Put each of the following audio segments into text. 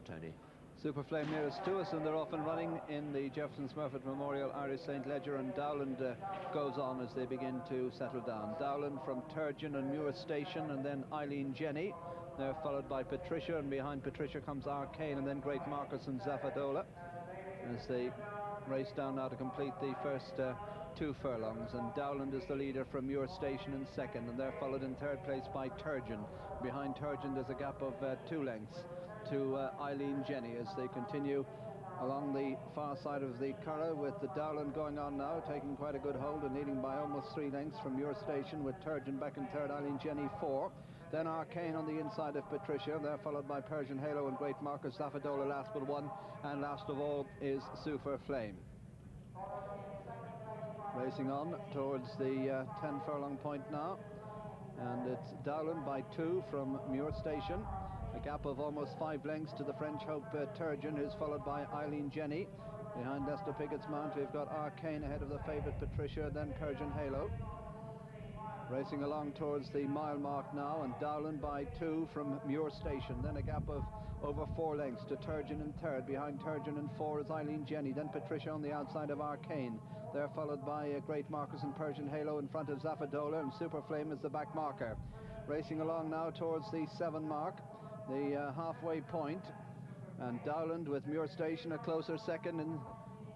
4, Tony. Super Flame nearest to us, and they're off and running in the Jefferson Smurfit Memorial Irish St. Leger, and Dowland goes on as they begin to settle down. Dowland from Turgeon and Muir Station, and then Eileen Jenny. They're followed by Patricia, and behind Patricia comes Arcane, and then Great Marcus and Zafadola as they race down now to complete the first 2 furlongs. And Dowland is the leader from Muir Station in second, and they're followed in third place by Turgeon. Behind Turgeon there's a gap of 2 lengths to Eileen Jenny as they continue along the far side of the Curragh, with the Dowland going on now, taking quite a good hold and leading by almost 3 lengths from Muir Station, with Turgeon back in third, Eileen Jenny 4. Then Arcane on the inside of Patricia. They're followed by Persian Halo and Great Marcus. Zafadola last but 1, and last of all is Super Flame. Racing on towards the 10 furlong point now, and it's Dowland by 2 from Muir Station. A gap of almost 5 lengths to the French hope Turgeon, who's followed by Eileen Jenny. Behind Lester Pickett's mount we've got Arcane ahead of the favourite Patricia, then Persian Halo. Racing along towards the mile mark now, and Dowland by 2 from Muir Station. Then a gap of over 4 lengths to Turgeon in third. Behind Turgeon in 4 is Eileen Jenny. Then Patricia on the outside of Arcane. They're followed by Great Marcus and Persian Halo in front of Zafadola, and Super Flame is the back marker. Racing along now towards the 7 mark, the halfway point, and Dowland with Muir Station a closer second, and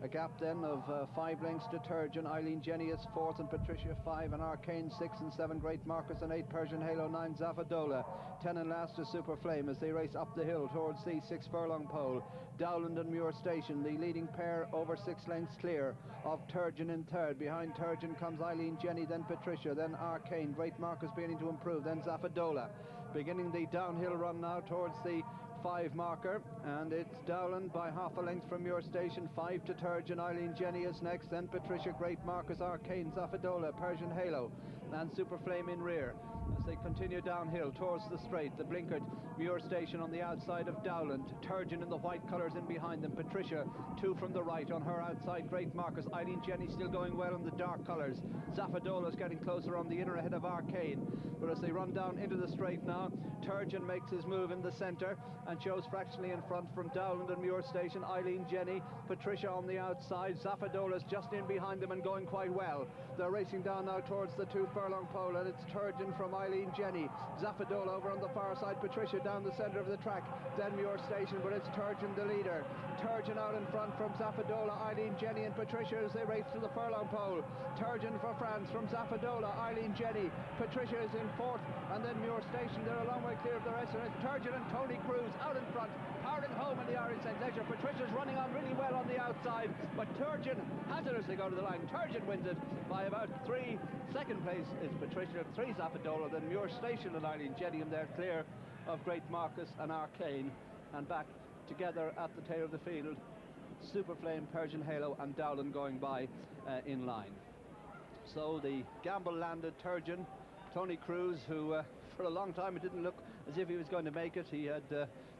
a gap then of 5 lengths to Turgeon. Eileen Jenny is 4th, and Patricia 5, and Arcane 6, and 7 Great Marcus, and 8 Persian Halo, 9 Zafadola, 10 and last is Super Flame as they race up the hill towards the 6 furlong pole. Dowland and Muir Station, the leading pair, over 6 lengths clear of Turgeon in third. Behind Turgeon comes Eileen Jenny, then Patricia, then Arcane. Great Marcus beginning to improve, then Zafadola. Beginning the downhill run now towards the 5 marker, and it's Dowland by half a length from Muir Station, 5 to Turgeon. Eileen Jenny is next, then Patricia, Great Marcus, Arcane, Zafadola, Persian Halo, and Super Flame in rear as they continue downhill towards the straight. The blinkered Muir Station on the outside of Dowland. Turgeon in the white colours in behind them. Patricia 2 from the right on her outside. Great Marcus. Eileen Jenny still going well in the dark colours. Zafadola is getting closer on the inner ahead of Arcane. But as they run down into the straight now, Turgeon makes his move in the centre and shows fractionally in front from Dowland and Muir Station. Eileen Jenny, Patricia on the outside. Zafadola is just in behind them and going quite well. They're racing down now towards the 2 furlong pole, and it's Turgeon from Eileen Jenny. Zafadola over on the far side. Patricia down the centre of the track. Then Muir Station, but it's Turgeon the leader. Turgeon out in front from Zafadola, Eileen Jenny and Patricia as they race to the furlong pole. Turgeon for France from Zafadola, Eileen Jenny. Patricia is in 4th, and then Muir Station. They're a long way clear of the rest, and it's Turgeon and Tony Cruz out in front, powering home in the Irish St. Leger. Patricia's running on really well on the outside, but Turgeon has it as they go to the line. Turgeon wins it by about 3. Second place is Patricia, 3 Zafadola, then Muir Station and Eileen Jenny, and they're clear of Great Marcus and Arcane, and back together at the tail of the field, Super Flame, Persian Halo and Dowland going by in line. So the gamble landed. Turgeon, Tony Cruz, who for a long time it didn't look as if he was going to make it. He had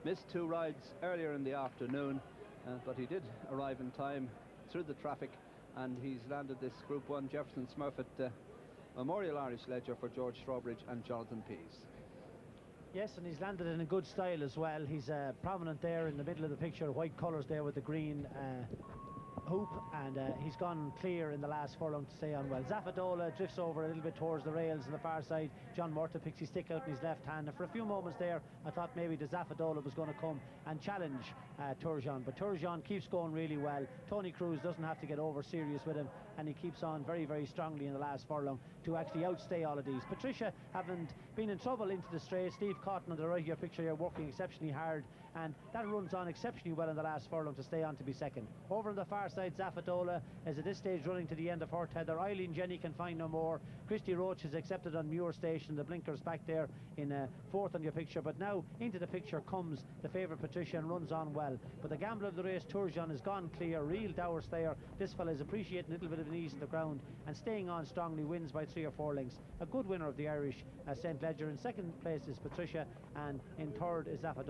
missed 2 rides earlier in the afternoon, but he did arrive in time through the traffic, and he's landed this Group 1 Jefferson Smurfit Memorial Irish Leger for George Strawbridge and Jonathan Pease. Yes, and he's landed in a good style as well. He's prominent there in the middle of the picture, white colours there with the green hoop, and he's gone clear in the last furlong to stay on well. Zafadola drifts over a little bit towards the rails on the far side. John Murta picks his stick out in his left hand, and for a few moments there I thought maybe the Zafadola was going to come and challenge Turgeon, but Turgeon keeps going really well. Tony Cruz doesn't have to get over serious with him, and he keeps on very, very strongly in the last furlong to actually outstay all of these. Patricia haven't been in trouble into the straight. Steve Cotton on the right here picture here working exceptionally hard, and that runs on exceptionally well in the last furlong to stay on to be second. Over on the far side, Zafadola is at this stage running to the end of her tether. Eileen Jenny can find no more. Christy Roach is accepted on Muir Station. The blinkers back there in 4th on your picture, but now into the picture comes the favourite Patricia and runs on well. But the gambler of the race, Turgeon, has gone clear. Real dour stayer. This fella is appreciating a little bit of an ease in the ground and staying on strongly. Wins by 3 or 4 lengths. A good winner of the Irish St. Leger. In second place is Patricia, and in third is Zafadola.